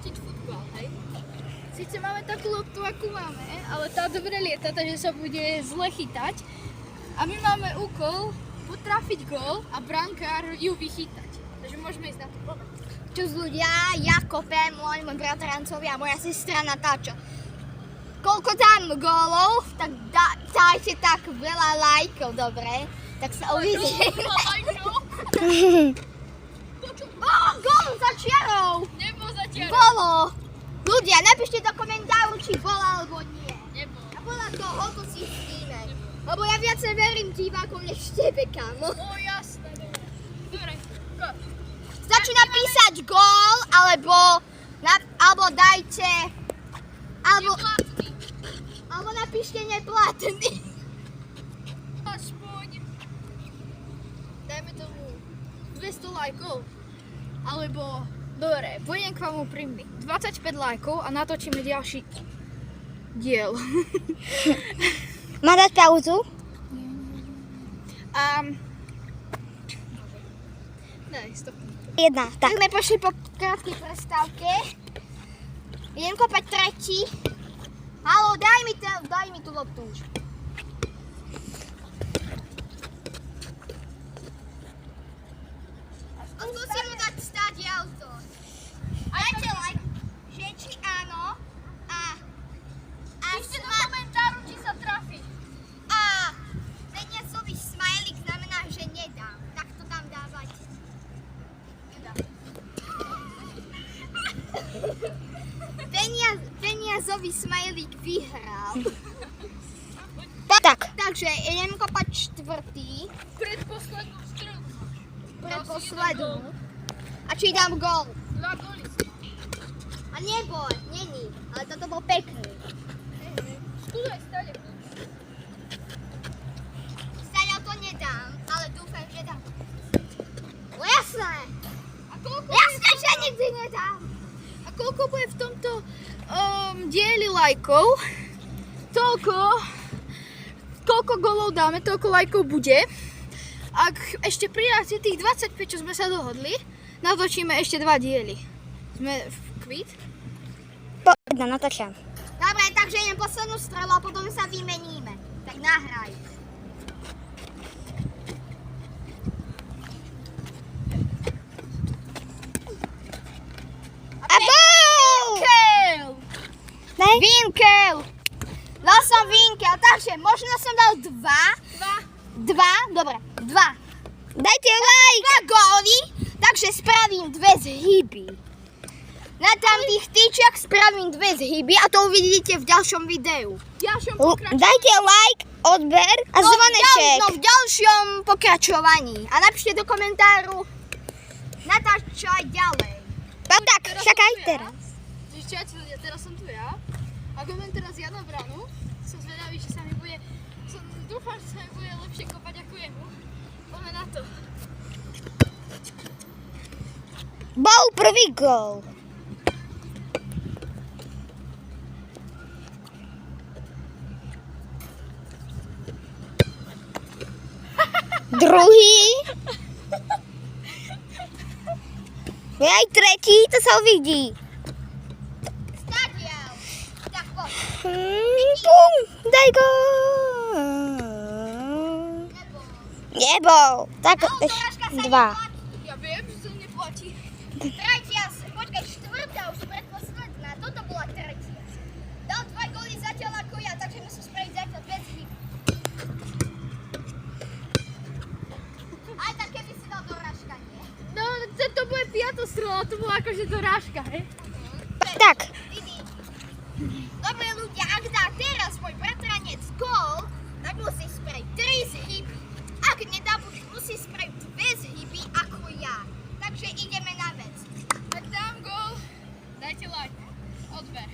točiť futbal, hej? Sice máme takú loptu, akú máme, ale tá dobre lieta, takže sa bude zle chytať. A my máme úkol potrafiť gól a brankár ju vychytať. Takže môžeme ísť na to. Čus ľudia, ja kopem, môj bratrancovi a moja sestra natáča. Koľko tam gólov, tak dajte tak veľa lajkov, dobre? Tak sa uvidí. Gól za čiarou! Nebol za čiarou. Bolo! Ľudia, napíšte do komentáru, či bola alebo nie. Nebol. A podľa toho to si stíme. Lebo ja viacej verím divákom než tebe, kámo. Jasné, dobre. Go. Stačí napísať gól, alebo dajte... Alebo napíšte neplatný. Aspoň. Dajme tomu 200 lajkov. Alebo... Dobre, pôjdem k vám úprimný. 25 lajkov a natočíme ďalší diel. Má dať pauzu? Daj, stop. Jedna. Tak sme pošli po krátkej prestávke. Idem kopať tretí. Haló, daj mi tú loptu už. Skúsim mu dať stáť auto. Dajte like, že či áno. Píšte do komentáru, či sa trafí. A peniazový smajlik znamená, že nedám. Tak to tam dávajte. Peniazový smajlik vyhral. Takže idem kopať štvrtý. Predposlednú strelu. Predposlednú. A či dám gól? 2 góly. A neboj, není. Ale toto bol pekný. Skúšaj stade. Staňal to nedám, ale dúfam, že dám. No jasné. A koľko Jasné, že nikdy nedám. A koľko bude v tomto dieli lajkov, koľko golov dáme, toľko lajkov bude. Ak ešte pridáte tých 25, čo sme sa dohodli, natočíme ešte 2 diely. Sme v kvít? Poďme, natáčam. Dobre, takže idem poslednú strelu a potom sa vymeníme. Tak nahraj. A Winkel! Winkel! Dal som Winkel, takže možno som dal 2. Dobre, 2. Dajte like! 2 góly, takže spravím 2 zhyby. Na tam tých tyčiach spravím 2 zhyby a to uvidíte v ďalšom videu. Dajte like, odber a zvoneček. V ďalšom pokračovaní. A napíšte do komentáru, natáčaj ďalej. Tak, čakaj teraz. Teraz som tu ja. A kopem teraz ja na branu. Som zvedavý, či sa mi bude... Dúfam, že sa mi bude lepšie kopať ako jemu. Poďme na to. Bol prvý gól. Druhý. Aj tretí, to sa uvidí. Stadial. Tak poď. Pum, daj go. Nebol. Tak, 2. Ja viem, že sa neplatí. Tretia, počkaj, štvrtá, už predposledná. Toto bola tretia. Dal 2 góly zatiaľ ako ja, takže musím spraviť zatiaľ 2 zhyby. Aj tak, keby si dal dorážka, nie? No, to bude 5. strela, to bola akože dorážka, hej? Tak. Dobre ľudia, ak dá teraz môj bratranec gól, tak musí spraviť 3 zhyby. Ak nedá, musí spraviť 2 zhyby ako ja. Takže ideme na vec. Tak dám gól, dajte like, odber.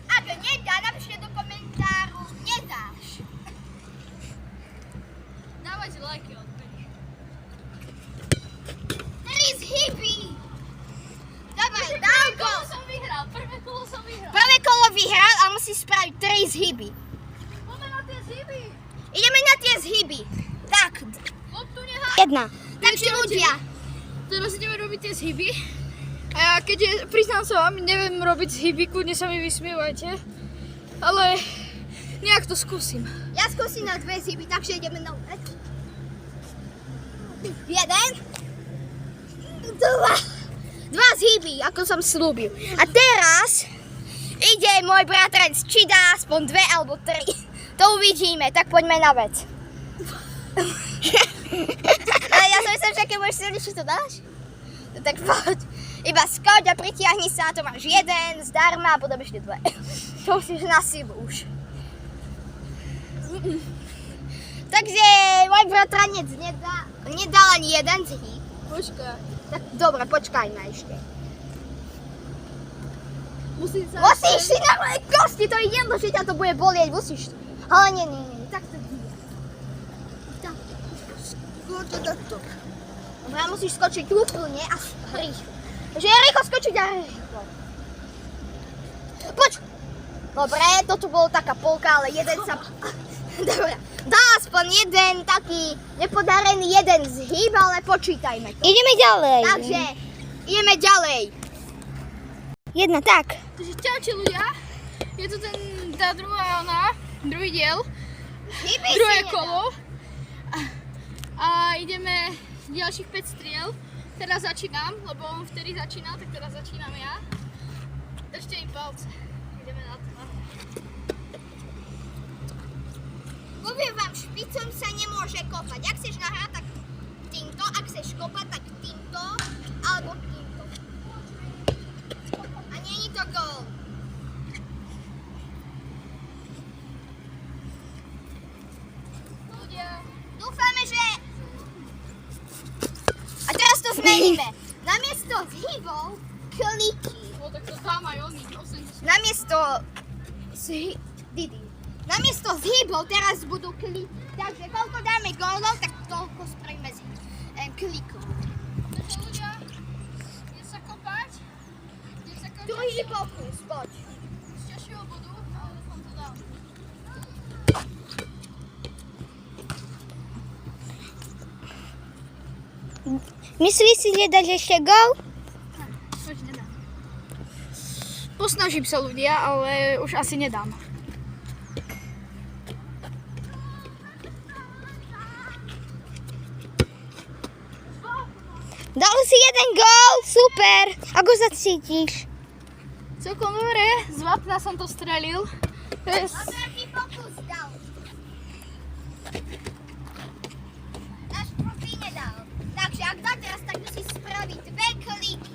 Ak nedá, napíšte do komentáru, nedáš. Dávajte lajky, odber. 3 zhyby. Dobre, dám gól. Prvé kolo som vyhral. Prvé kolo vyhral a musí spraviť 3 zhyby. Poďme na tie zhyby. Ideme na tie zhyby. Tak. Loptu nehaj. 1. Takže ľudia. Teraz ideme robiť tie zhyby. A ja priznám sa vám, neviem robiť zhyby, kľudne sa mi vysmievajte. Ale nejak to skúsim. Ja skúsim na 2 zhyby, takže ideme na let. 1, 2 zhyby, ako som slúbil. A teraz ide môj bratranec, či dá aspoň 2 alebo 3. To uvidíme, tak poďme na vec. Ale ja som myslel, že keď budeš silný, či to dáš? No tak poď. Iba skoč a pritiahni sa, to máš 1 zdarma a potom ešte 2. To musíš na silu už. Takže môj bratranec nedal ani 1 zhyb. Počkaj. Tak dobre, počkajme ešte. Musíš Musíš si na moje kosti, to je jedno, že ťa to bude bolieť, musíš. Ale nie, tak to nie. Tak, skoč do toho. Dobre, musíš skočiť úplne a rýchlo. Takže rýchlo skočiť a rýchlo. Poď. Dobre, toto bolo taká polka, ale jeden sa... Dobre, dá aspoň jeden taký nepodarený zhyb, ale počítajme to. Ideme ďalej. Takže, ideme ďalej. 1, tak. Takže čaute ľudia, je tu tá druhý diel, Hyby druhé si kolo. A ideme ďalších 5 striel. Teraz začínam, lebo on vtedy začínal, tak teraz začínam ja. Držte im palce. Ideme na to. Poviem vám, špicom sa nemôže kopať. Ak chceš nahrať, tak týmto. Ak chceš kopať, tak týmto. Alebo týmto. A nie je to gól. Ľudia, Dúfame, že... A teraz to zmeníme. Namiesto zhybov, kliky. no tak to tam aj oni, 80. Namiesto zhybov teraz budú kliky. Takže koľko dáme gólov, tak toľko spravíme klikov. Takže ľudia, ide sa kopať. Druhý pokus, poď. Z ťažšieho bodu, ale som to dal. Myslíš si, že dáš ešte gól? Už nedám. Posnažím sa ľudia, ale už asi nedám. Dal si 1 gól, super. Ako sa cítiš? Celkom dobre, z vápna som to strelil. To je A taký pokus dal. Náš profi nedal. Takže ak dá teraz, tak musí spraviť 2 kliky.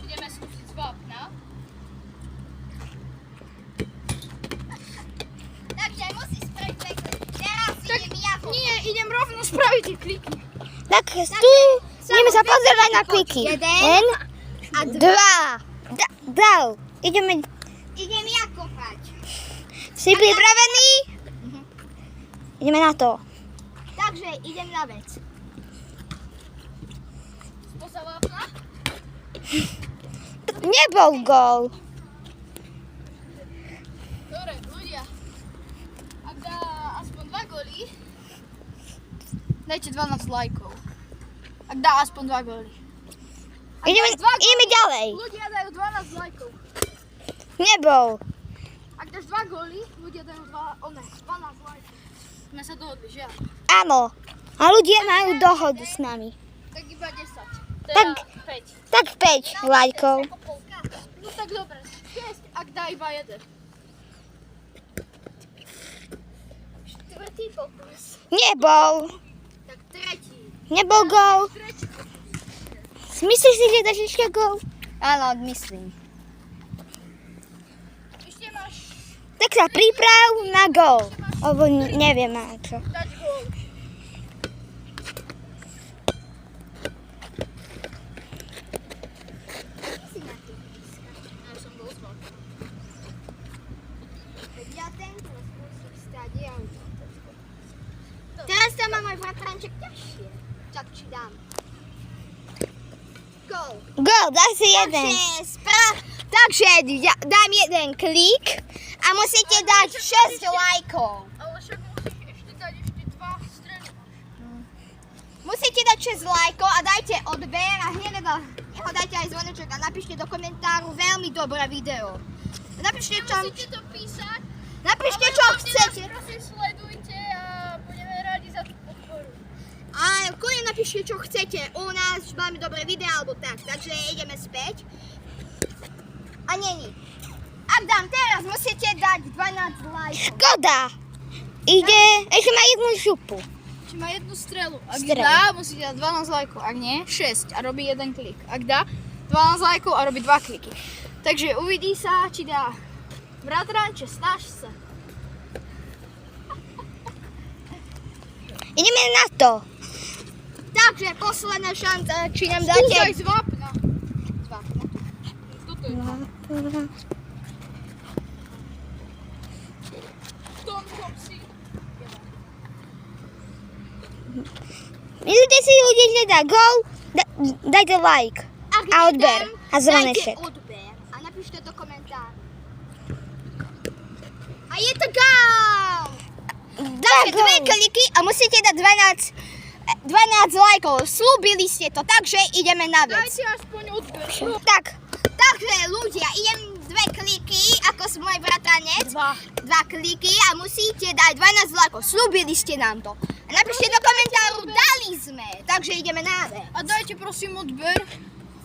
Ideme skúsiť z vápna. Takže musí spraviť 2 kliky. Teraz idem ja kopať. Nie, idem rovno spraviť tie kliky. Tak tu ideme sa pozerať na kliky. 1 a 2. 2. Dal. Idem ja kopať. Si pripravený? Ideme na to. Takže idem na vec. Spoza vápna. Nebol gól. Dobre, ľudia. Ak dá aspoň 2 góly, dajte 12 lajkov. Ak dá aspoň 2 góly. Ideme ďalej. Ľudia dajú 12 lajkov. Nebol. Ak dáš 2 góly, ľudia dajú 12 lajkov. Sme sa dohodli, že? Áno. A ľudia majú dohodu s nami. Tak iba 10. Tak- 5. Tak 5 lajkov. No tak dobre, 6, ak dá iba 1. Štvrtý pokus. Nebol. Tak tretí. Nebol gól. Tretí. Myslíš si, že dáš ešte gól? Áno, myslím. Ešte máš Tak sa priprav na gól. Alebo neviem na čo. dať gól. Ja som bol zvol. Ja tento musím stať, ja už. Teraz tam má môj bratranček ťažšie. Tak či dám. Go. Gól, daj si jeden. Takže dám jeden klik a musíte dať 6 lajkov. Ale však musíš ešte dať ešte 2 strely. Musíte dať 6 lajkov a dajte odber a hneď rovnako dajte aj zvoneček a napíšte do komentáru veľmi dobré video. Napíšte čo, Musíte to písať. napíšte čo chcete. Prosím, sledujte a budeme rádi za tú podporu. A kľudne napíšte čo chcete. U nás máme dobré videá alebo tak. Takže ideme späť. A není. Ak dám teraz, musíte dať 12 lajkov. Škoda. Ide, ešte má jednu župu. Či má jednu strelu. Ak Strelu. dá, musí dať 12 lajkov. Ak nie, 6 a robí jeden klik. Ak dá, 12 lajkov a robí 2 kliky. Takže uvidí sa, či dá. Bratranče, snaž sa. Ideme na to. Takže posledná šanca, či nám Skúsaj dáte... z vápna. Toto je Tom si. Myslíte si, ľudia, že dá gól? Dajte like. Ak A odber. nedám, A zvoneček. dajte odber a napíšte do komentáru. A je to gól! Dáte gól. 2 kliky a musíte dať 12 lajkov. Slúbili ste to, takže ideme na vec. Dajte aspoň odber. Takže ľudia, idem 2 kliky, ako môj bratranec. 2 kliky a musíte dať 12 lajkov. Slúbili ste nám to. A napíšte do komentáru, dali sme. Takže ideme na vec. A dajte prosím odber.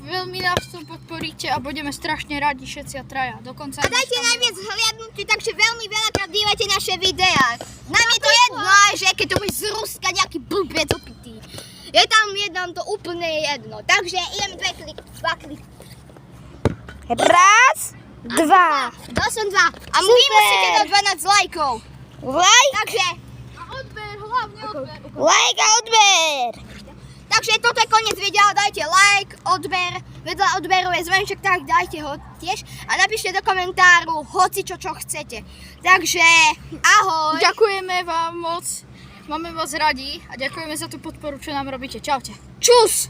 Veľmi nás to podporíte a budeme strašne radi všetci a traja. Dokonca A dajte najviac hliadnutí, takže veľmi veľakrát dívajte naše videá. Nám je to jedno, že keď to bude z Ruska nejaký blbec opitý. Je tam jedno to úplne jedno. Takže idem 2 kliky. Raz, dva. Dal som 2. A vy musíte dať 12 lajkov. Like, Takže, A odber, hlavne odber. like a odber. takže toto je koniec videa. Dajte like, odber. Vedľa odberu je zvonček, tak dajte ho tiež. A napíšte do komentáru hoci čo chcete. Takže, ahoj. Ďakujeme vám moc. Máme vás radi a ďakujeme za tú podporu, čo nám robíte. Čaute. Čus.